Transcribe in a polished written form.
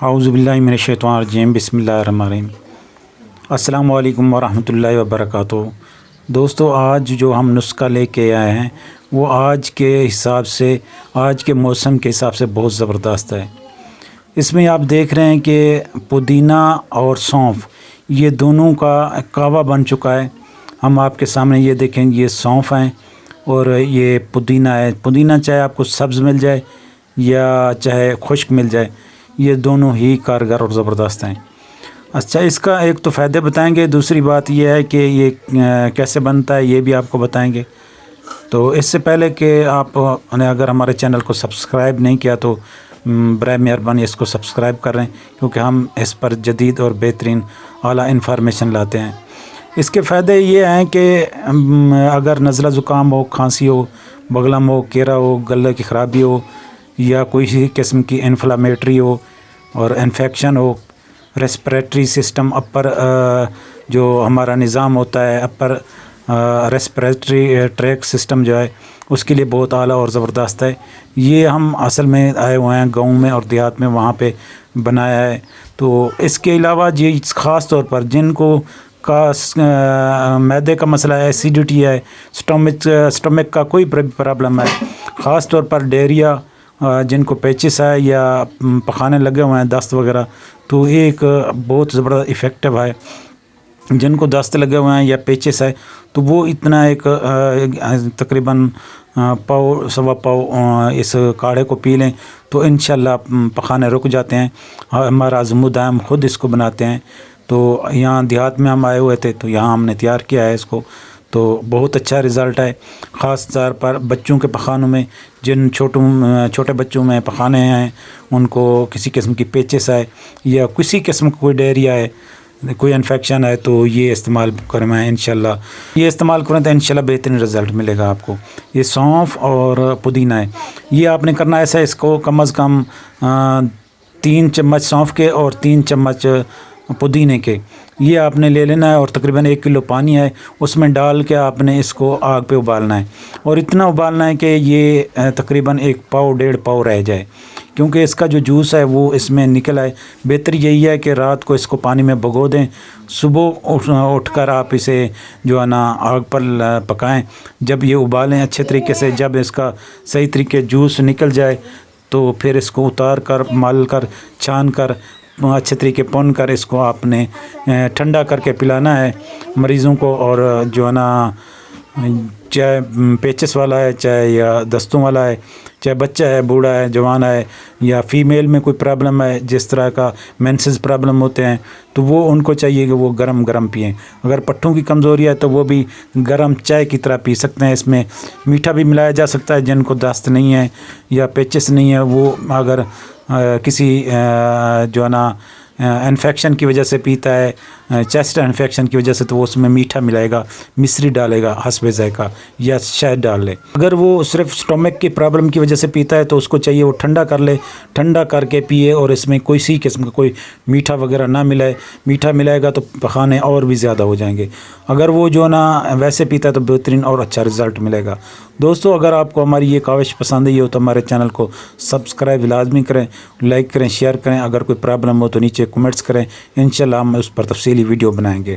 اعوذ باللہ من الشیطان الرجیم بسم اللہ الرحمن الرحیم۔ السلام علیکم ورحمۃ اللہ وبرکاتہ۔ دوستو، آج جو ہم نسخہ لے کے آئے ہیں وہ آج کے حساب سے، آج کے موسم کے حساب سے بہت زبردست ہے۔ اس میں آپ دیکھ رہے ہیں کہ پودینہ اور سونف یہ دونوں کا کعوہ بن چکا ہے۔ ہم آپ کے سامنے یہ دیکھیں گے، یہ سونف ہیں اور یہ پودینہ ہے۔ پودینہ چاہے آپ کو سبز مل جائے یا چاہے خشک مل جائے، یہ دونوں ہی کارگر اور زبردست ہیں۔ اچھا، اس کا ایک تو فائدے بتائیں گے، دوسری بات یہ ہے کہ یہ کیسے بنتا ہے یہ بھی آپ کو بتائیں گے۔ تو اس سے پہلے کہ آپ نے اگر ہمارے چینل کو سبسکرائب نہیں کیا تو برائے مہربانی اس کو سبسکرائب کر رہے ہیں، کیونکہ ہم اس پر جدید اور بہترین اعلیٰ انفارمیشن لاتے ہیں۔ اس کے فائدے یہ ہیں کہ اگر نزلہ زکام ہو، کھانسی ہو، بغلم ہو، کیرا ہو، گلے کی خرابی ہو یا کوئی قسم کی انفلامیٹری ہو اور انفیکشن ہو، ریسپریٹری سسٹم اپر جو ہمارا نظام ہوتا ہے، اپر ریسپریٹری ٹریک سسٹم جو ہے، اس کے لیے بہت اعلیٰ اور زبردست ہے۔ یہ ہم اصل میں آئے ہوئے ہیں گاؤں میں اور دیہات میں، وہاں پہ بنایا ہے۔ تو اس کے علاوہ یہ خاص طور پر جن کو معدے کا مسئلہ ہے، ایسیڈیٹی ہے، سٹمک کا کوئی پرابلم ہے، خاص طور پر ڈائریا، جن کو پیچس ہے یا پخانے لگے ہوئے ہیں، دست وغیرہ، تو یہ ایک بہت زبردست افیکٹو ہے۔ جن کو دست لگے ہوئے ہیں یا پیچس ہے تو وہ اتنا ایک تقریباً پاؤ سوا پاؤ اس کاڑھے کو پی لیں تو انشاءاللہ پخانے رک جاتے ہیں۔ ہمارا عزمودائم خود اس کو بناتے ہیں۔ تو یہاں دیہات میں ہم آئے ہوئے تھے تو یہاں ہم نے تیار کیا ہے اس کو، تو بہت اچھا رزلٹ ہے۔ خاص طور پر بچوں کے پخانوں میں، جن چھوٹے بچوں میں پخانے ہیں، ان کو کسی قسم کی پیچس ہے یا کسی قسم کا کوئی ڈائریا ہے، کوئی انفیکشن ہے، تو یہ استعمال کریں انشاءاللہ۔ یہ استعمال کریں تو انشاءاللہ بہترین رزلٹ ملے گا آپ کو۔ یہ سونف اور پودینہ ہے، یہ آپ نے کرنا ایسا، اس کو کم از کم 3 چمچ سونف کے اور 3 چمچ پودینے کے یہ آپ نے لے لینا ہے، اور تقریباً 1 کلو پانی ہے، اس میں ڈال کے آپ نے اس کو آگ پہ ابالنا ہے، اور اتنا ابالنا ہے کہ یہ تقریباً 1 پاؤ 1.5 پاؤ رہ جائے، کیونکہ اس کا جو جوس ہے وہ اس میں نکل آئے۔ بہتر یہی ہے کہ رات کو اس کو پانی میں بھگو دیں، صبح اٹھ کر آپ اسے جو ہے نا آگ پر پکائیں، جب یہ ابالیں اچھے طریقے سے، جب اس کا صحیح طریقے جوس نکل جائے تو پھر اس کو اتار کر، مال کر، چھان کر، اچھے طریقے پون کر اس کو آپ نے ٹھنڈا کر کے پلانا ہے مریضوں کو۔ اور جو ہے نا چاہے پیچس والا ہے، چاہے یا دستوں والا ہے، چاہے بچہ ہے، بوڑھا ہے، جوان ہے، یا فیمیل میں کوئی پرابلم ہے، جس طرح کا مینسز پرابلم ہوتے ہیں، تو وہ ان کو چاہیے کہ وہ گرم پئیں۔ اگر پٹھوں کی کمزوری ہے تو وہ بھی گرم چائے کی طرح پی سکتے ہیں۔ اس میں میٹھا بھی ملایا جا سکتا ہے۔ جن کو دست نہیں ہے یا پیچس نہیں ہے، وہ اگر کسی جو ہے نا انفیکشن کی وجہ سے پیتا ہے، چیسٹ انفیکشن کی وجہ سے، تو وہ اس میں میٹھا ملائے گا، مصری ڈالے گا حسب ذائقہ، یا شہد ڈال لے۔ اگر وہ صرف سٹمک کی پرابلم کی وجہ سے پیتا ہے تو اس کو چاہیے وہ ٹھنڈا کر لے، ٹھنڈا کر کے پیے، اور اس میں کوئی سی قسم کا کوئی میٹھا وغیرہ نہ ملائے۔ میٹھا ملائے گا تو پخانے اور بھی زیادہ ہو جائیں گے۔ اگر وہ جو نا ویسے پیتا ہے تو بہترین اور اچھا رزلٹ ملے گا۔ دوستو، اگر آپ کو ہماری یہ کاوش پسند آئی ہو تو ہمارے چینل کو سبسکرائب لازمی کریں، لائک کریں، شیئر کریں۔ اگر کوئی پرابلم ہو تو نیچے کمنٹس کریں، انشاءاللہ ہم اس پر تفصیلی ویڈیو بنائیں گے۔